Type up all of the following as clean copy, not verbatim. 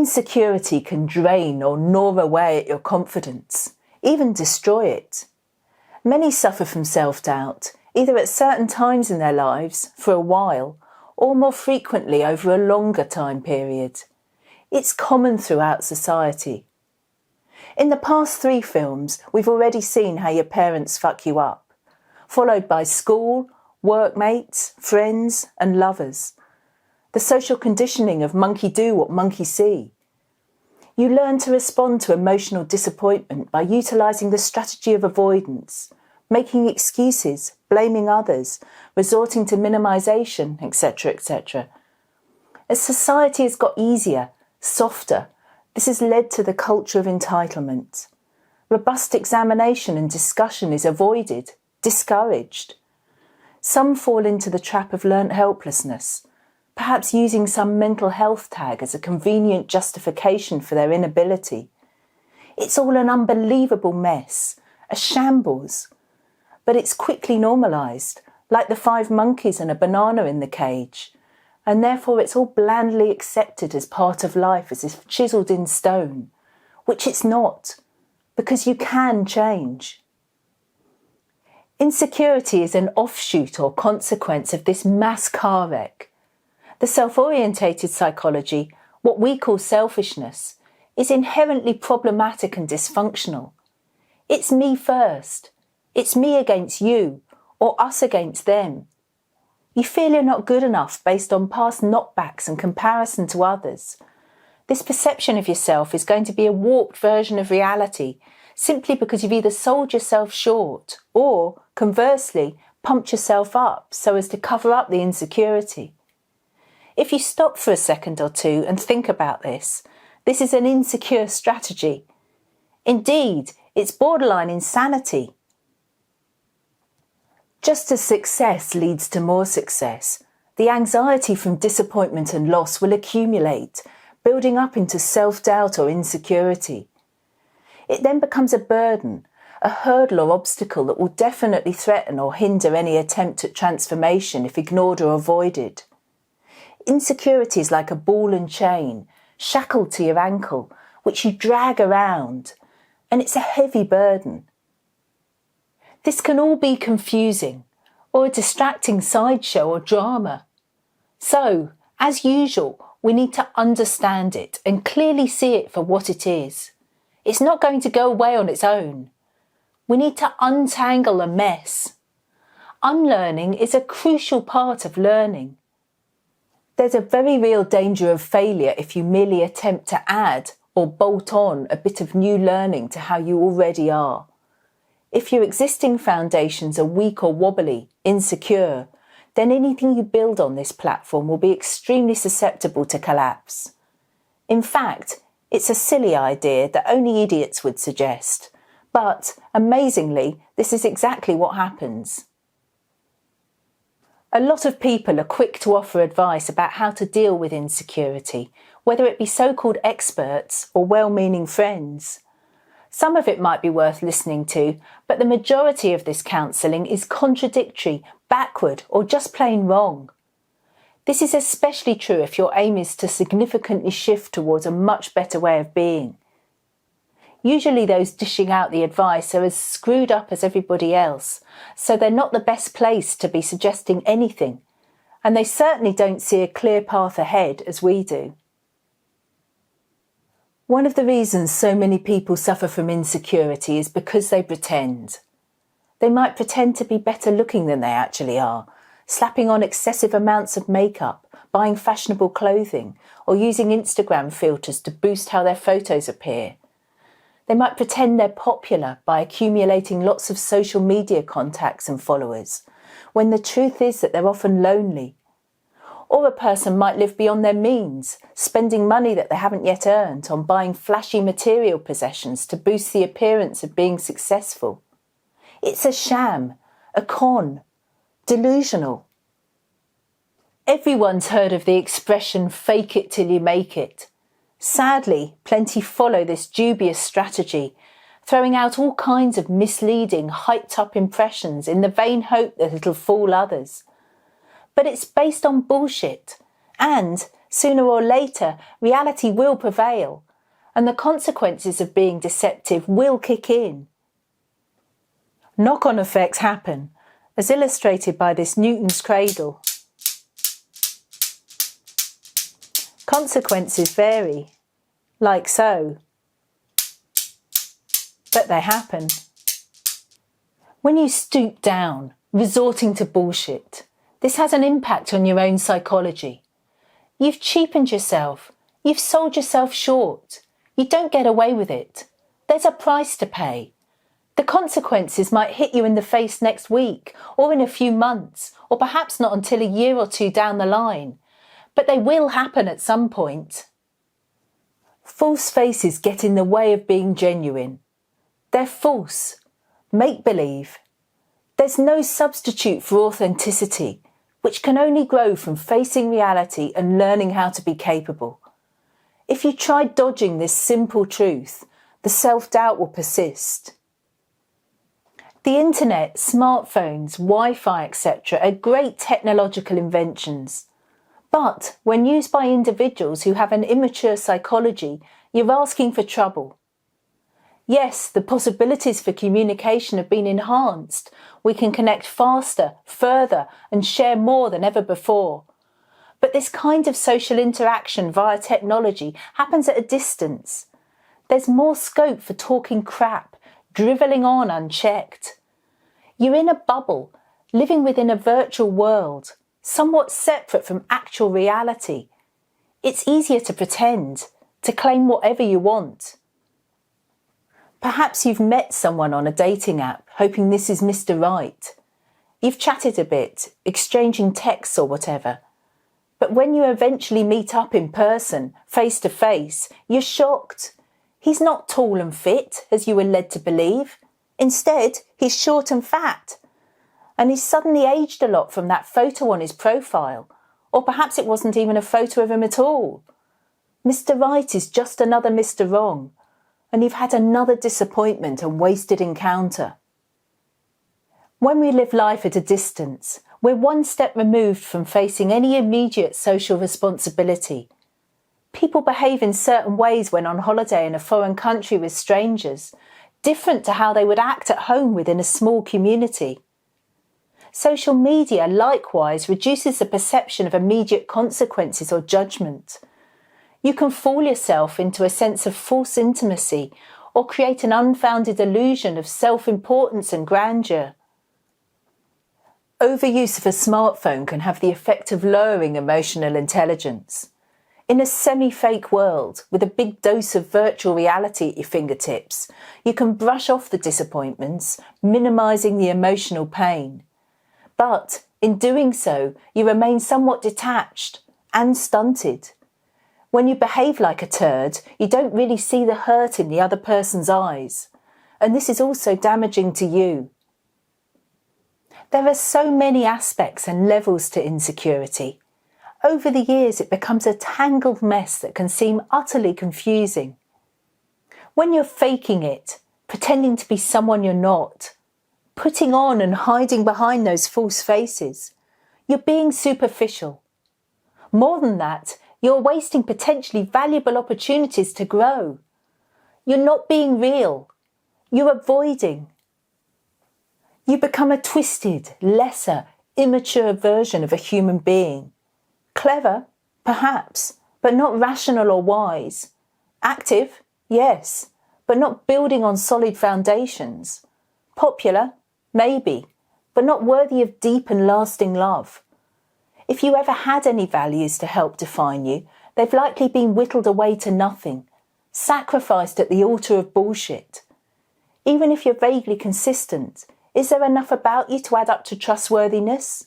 Insecurity can drain or gnaw away at your confidence, even destroy it. Many suffer from self-doubt, either at certain times in their lives, for a while, or more frequently over a longer time period. It's common throughout society. In the past 3 films, we've already seen how your parents fuck you up, followed by school, workmates, friends, and lovers. The social conditioning of monkey do what monkey see. You learn to respond to emotional disappointment by utilising the strategy of avoidance, making excuses, blaming others, resorting to minimisation, etc., etc. As society has got easier, softer, this has led to the culture of entitlement. Robust examination and discussion is avoided, discouraged. Some fall into the trap of learnt helplessness, perhaps using some mental health tag as a convenient justification for their inability. It's all an unbelievable mess, a shambles. But it's quickly normalised, like the 5 monkeys and a banana in the cage, and therefore it's all blandly accepted as part of life as if chiselled in stone, which it's not, because you can change. Insecurity is an offshoot or consequence of this mass car wreck. The self-orientated psychology, what we call selfishness, is inherently problematic and dysfunctional. It's me first. It's me against you, or us against them. You feel you're not good enough based on past knockbacks and comparison to others. This perception of yourself is going to be a warped version of reality simply because you've either sold yourself short or, conversely, pumped yourself up so as to cover up the insecurity. If you stop for a second or two and think about this is an insecure strategy. Indeed, it's borderline insanity. Just as success leads to more success, the anxiety from disappointment and loss will accumulate, building up into self-doubt or insecurity. It then becomes a burden, a hurdle or obstacle that will definitely threaten or hinder any attempt at transformation if ignored or avoided. Insecurity is like a ball and chain, shackled to your ankle, which you drag around, and it's a heavy burden. This can all be confusing, or a distracting sideshow or drama. So, as usual, we need to understand it and clearly see it for what it is. It's not going to go away on its own. We need to untangle a mess. Unlearning is a crucial part of learning. There's a very real danger of failure if you merely attempt to add or bolt on a bit of new learning to how you already are. If your existing foundations are weak or wobbly, insecure, then anything you build on this platform will be extremely susceptible to collapse. In fact, it's a silly idea that only idiots would suggest, but, amazingly, this is exactly what happens. A lot of people are quick to offer advice about how to deal with insecurity, whether it be so-called experts or well-meaning friends. Some of it might be worth listening to, but the majority of this counselling is contradictory, backward, or just plain wrong. This is especially true if your aim is to significantly shift towards a much better way of being. Usually those dishing out the advice are as screwed up as everybody else, so they're not the best place to be suggesting anything, and they certainly don't see a clear path ahead as we do. One of the reasons so many people suffer from insecurity is because they pretend. They might pretend to be better looking than they actually are, slapping on excessive amounts of makeup, buying fashionable clothing, or using Instagram filters to boost how their photos appear. They might pretend they're popular by accumulating lots of social media contacts and followers, when the truth is that they're often lonely. Or a person might live beyond their means, spending money that they haven't yet earned on buying flashy material possessions to boost the appearance of being successful. It's a sham, a con, delusional. Everyone's heard of the expression fake it till you make it. Sadly, plenty follow this dubious strategy, throwing out all kinds of misleading, hyped-up impressions in the vain hope that it'll fool others. But it's based on bullshit and, Sooner or later, reality will prevail, and the consequences of being deceptive will kick in. Knock-on effects happen, as illustrated by this Newton's cradle. Consequences vary, like so, but they happen. When you stoop down, resorting to bullshit, this has an impact on your own psychology. You've cheapened yourself. You've sold yourself short. You don't get away with it. There's a price to pay. The consequences might hit you in the face next week, or in a few months, or perhaps not until a year or two down the line. But they will happen at some point. False faces get in the way of being genuine. They're false, make-believe. There's no substitute for authenticity, which can only grow from facing reality and learning how to be capable. If you try dodging this simple truth, the self-doubt will persist. The internet, smartphones, Wi-Fi, etc. are great technological inventions. But when used by individuals who have an immature psychology, you're asking for trouble. Yes, the possibilities for communication have been enhanced. We can connect faster, further, and share more than ever before. But this kind of social interaction via technology happens at a distance. There's more scope for talking crap, drivelling on unchecked. You're in a bubble, living within a virtual world, somewhat separate from actual reality. It's easier to pretend, to claim whatever you want. Perhaps you've met someone on a dating app, hoping this is Mr. Right. You've chatted a bit, exchanging texts or whatever. But when you eventually meet up in person, face to face, you're shocked. He's not tall and fit, as you were led to believe. Instead, he's short and fat. And he's suddenly aged a lot from that photo on his profile. Or perhaps it wasn't even a photo of him at all. Mr. Right is just another Mr. Wrong. And you've had another disappointment and wasted encounter. When we live life at a distance, we're one step removed from facing any immediate social responsibility. People behave in certain ways when on holiday in a foreign country with strangers, different to how they would act at home within a small community. Social media likewise reduces the perception of immediate consequences or judgment. You can fool yourself into a sense of false intimacy or create an unfounded illusion of self-importance and grandeur. Overuse of a smartphone can have the effect of lowering emotional intelligence. In a semi-fake world, with a big dose of virtual reality at your fingertips, you can brush off the disappointments, minimising the emotional pain. But in doing so, you remain somewhat detached and stunted. When you behave like a turd, you don't really see the hurt in the other person's eyes. And this is also damaging to you. There are so many aspects and levels to insecurity. Over the years, it becomes a tangled mess that can seem utterly confusing. When you're faking it, pretending to be someone you're not, putting on and hiding behind those false faces, you're being superficial. More than that, you're wasting potentially valuable opportunities to grow. You're not being real. You're avoiding. You become a twisted, lesser, immature version of a human being. Clever, perhaps, but not rational or wise. Active, yes, but not building on solid foundations. Popular, maybe, but not worthy of deep and lasting love. If you ever had any values to help define you, they've likely been whittled away to nothing, sacrificed at the altar of bullshit. Even if you're vaguely consistent, is there enough about you to add up to trustworthiness?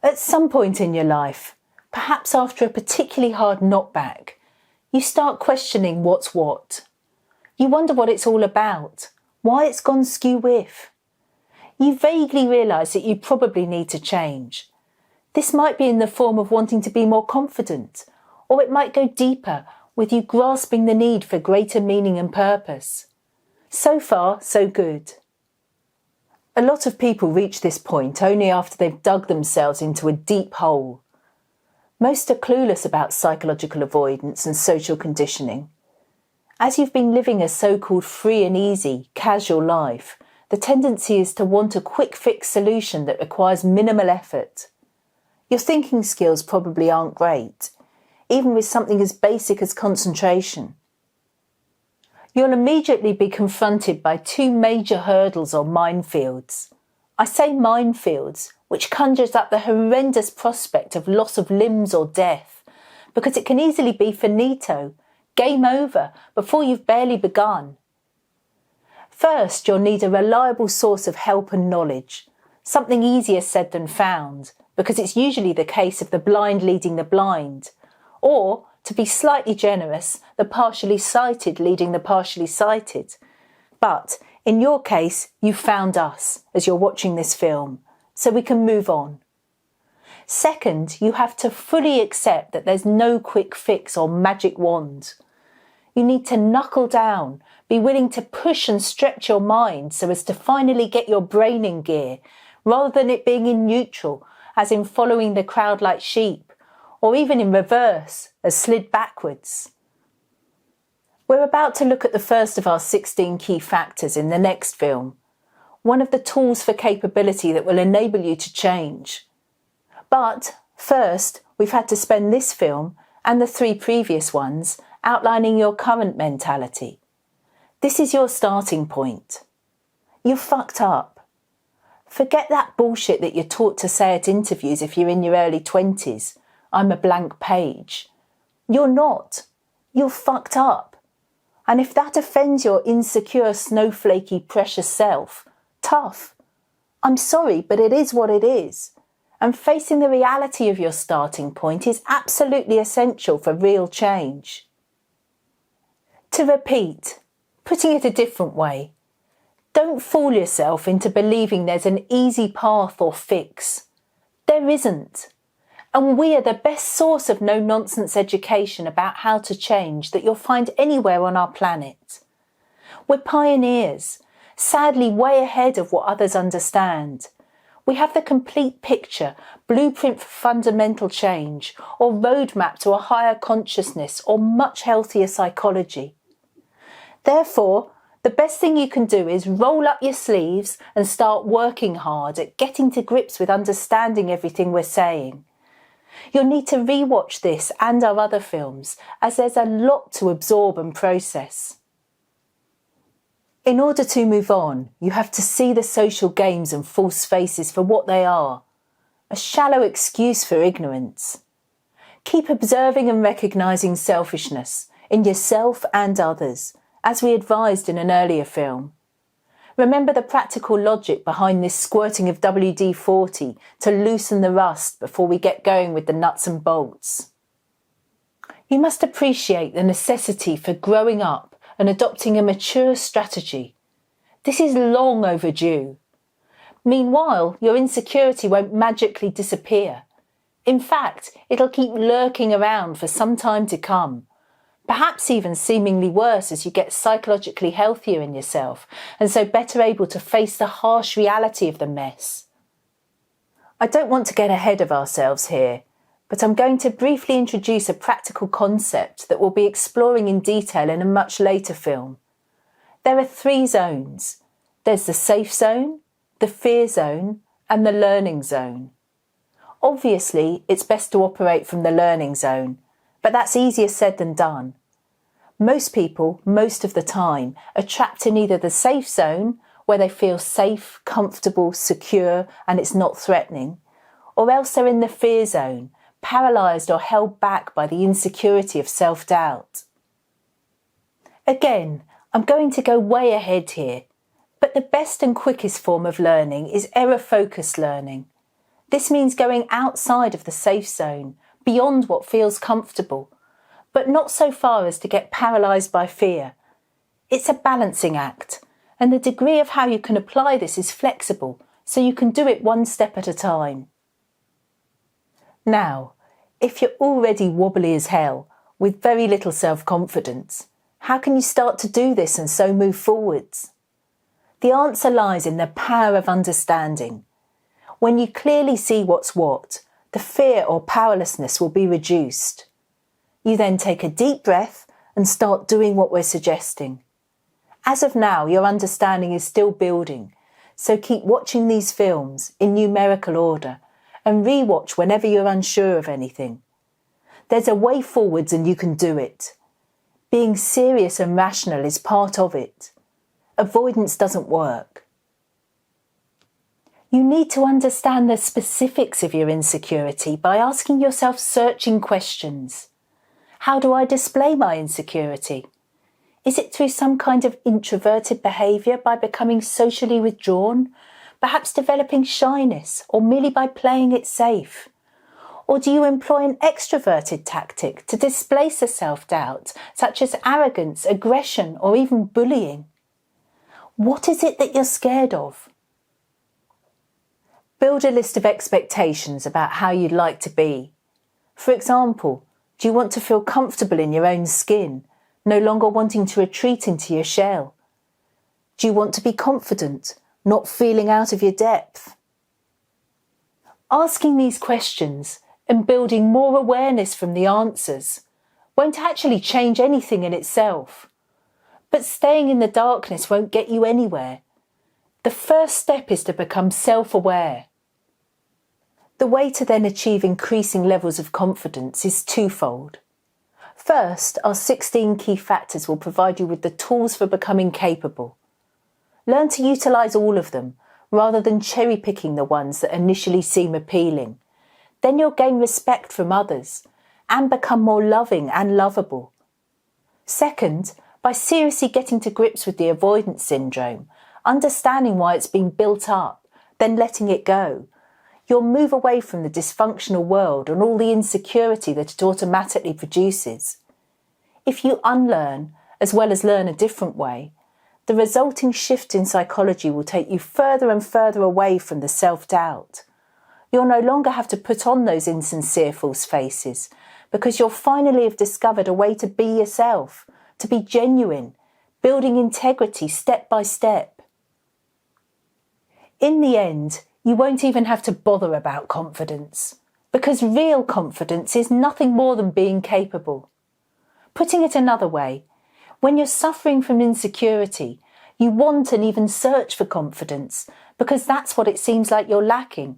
At some point in your life, perhaps after a particularly hard knockback, you start questioning what's what. You wonder what it's all about, why it's gone skew-whiff. You vaguely realise that you probably need to change. This might be in the form of wanting to be more confident, or it might go deeper with you grasping the need for greater meaning and purpose. So far, so good. A lot of people reach this point only after they've dug themselves into a deep hole. Most are clueless about psychological avoidance and social conditioning. As you've been living a so-called free and easy, casual life, the tendency is to want a quick fix solution that requires minimal effort. Your thinking skills probably aren't great, even with something as basic as concentration. You'll immediately be confronted by two major hurdles or minefields. I say minefields, which conjures up the horrendous prospect of loss of limbs or death, because it can easily be finito, game over, before you've barely begun. First, you'll need a reliable source of help and knowledge, something easier said than found, because it's usually the case of the blind leading the blind, or, to be slightly generous, the partially sighted leading the partially sighted. But, in your case, you found us as you're watching this film, so we can move on. Second, you have to fully accept that there's no quick fix or magic wand. You need to knuckle down, be willing to push and stretch your mind so as to finally get your brain in gear, rather than it being in neutral, as in following the crowd like sheep, or even in reverse, as slid backwards. We're about to look at the first of our 16 key factors in the next film, one of the tools for capability that will enable you to change. But first, we've had to spend this film, and the 3 previous ones, outlining your current mentality. This is your starting point. You fucked up. Forget that bullshit that you're taught to say at interviews if you're in your early 20s. I'm a blank page. You're not. You're fucked up. And if that offends your insecure, snowflakey, precious self, tough. I'm sorry, but it is what it is. And facing the reality of your starting point is absolutely essential for real change. To repeat, putting it a different way, don't fool yourself into believing there's an easy path or fix. There isn't. And we are the best source of no-nonsense education about how to change that you'll find anywhere on our planet. We're pioneers, sadly way ahead of what others understand. We have the complete picture, blueprint for fundamental change, or roadmap to a higher consciousness or much healthier psychology. Therefore, the best thing you can do is roll up your sleeves and start working hard at getting to grips with understanding everything we're saying. You'll need to rewatch this and our other films, as there's a lot to absorb and process. In order to move on, you have to see the social games and false faces for what they are, a shallow excuse for ignorance. Keep observing and recognising selfishness in yourself and others, as we advised in an earlier film. Remember the practical logic behind this squirting of WD-40 to loosen the rust before we get going with the nuts and bolts. You must appreciate the necessity for growing up and adopting a mature strategy. This is long overdue. Meanwhile, your insecurity won't magically disappear. In fact, it'll keep lurking around for some time to come. Perhaps even seemingly worse as you get psychologically healthier in yourself and so better able to face the harsh reality of the mess. I don't want to get ahead of ourselves here, but I'm going to briefly introduce a practical concept that we'll be exploring in detail in a much later film. There are 3 zones. There's the safe zone, the fear zone, and the learning zone. Obviously, it's best to operate from the learning zone, but that's easier said than done. Most people, most of the time, are trapped in either the safe zone, where they feel safe, comfortable, secure, and it's not threatening, or else they're in the fear zone, paralysed or held back by the insecurity of self-doubt. Again, I'm going to go way ahead here, but the best and quickest form of learning is error-focused learning. This means going outside of the safe zone, beyond what feels comfortable, but not so far as to get paralysed by fear. It's a balancing act, and the degree of how you can apply this is flexible, so you can do it one step at a time. Now, if you're already wobbly as hell, with very little self-confidence, how can you start to do this and so move forwards? The answer lies in the power of understanding. When you clearly see what's what, the fear or powerlessness will be reduced. You then take a deep breath and start doing what we're suggesting. As of now, your understanding is still building, so keep watching these films in numerical order and re-watch whenever you're unsure of anything. There's a way forwards and you can do it. Being serious and rational is part of it. Avoidance doesn't work. You need to understand the specifics of your insecurity by asking yourself searching questions. How do I display my insecurity? Is it through some kind of introverted behaviour by becoming socially withdrawn, perhaps developing shyness, or merely by playing it safe? Or do you employ an extroverted tactic to displace a self-doubt, such as arrogance, aggression, or even bullying? What is it that you're scared of? Build a list of expectations about how you'd like to be. For example, do you want to feel comfortable in your own skin, no longer wanting to retreat into your shell? Do you want to be confident, not feeling out of your depth? Asking these questions and building more awareness from the answers won't actually change anything in itself. But staying in the darkness won't get you anywhere. The first step is to become self-aware. The way to then achieve increasing levels of confidence is twofold. First, our 16 key factors will provide you with the tools for becoming capable. Learn to utilise all of them, rather than cherry-picking the ones that initially seem appealing. Then you'll gain respect from others and become more loving and lovable. Second, by seriously getting to grips with the avoidance syndrome, understanding why it's been built up, then letting it go, you'll move away from the dysfunctional world and all the insecurity that it automatically produces. If you unlearn, as well as learn a different way, the resulting shift in psychology will take you further and further away from the self-doubt. You'll no longer have to put on those insincere false faces, because you'll finally have discovered a way to be yourself, to be genuine, building integrity step by step. In the end, you won't even have to bother about confidence, because real confidence is nothing more than being capable. Putting it another way, when you're suffering from insecurity, you want and even search for confidence, because that's what it seems like you're lacking.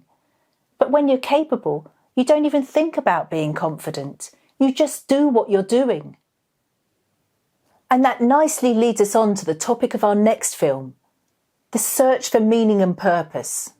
But when you're capable, you don't even think about being confident. You just do what you're doing. And that nicely leads us on to the topic of our next film, the search for meaning and purpose.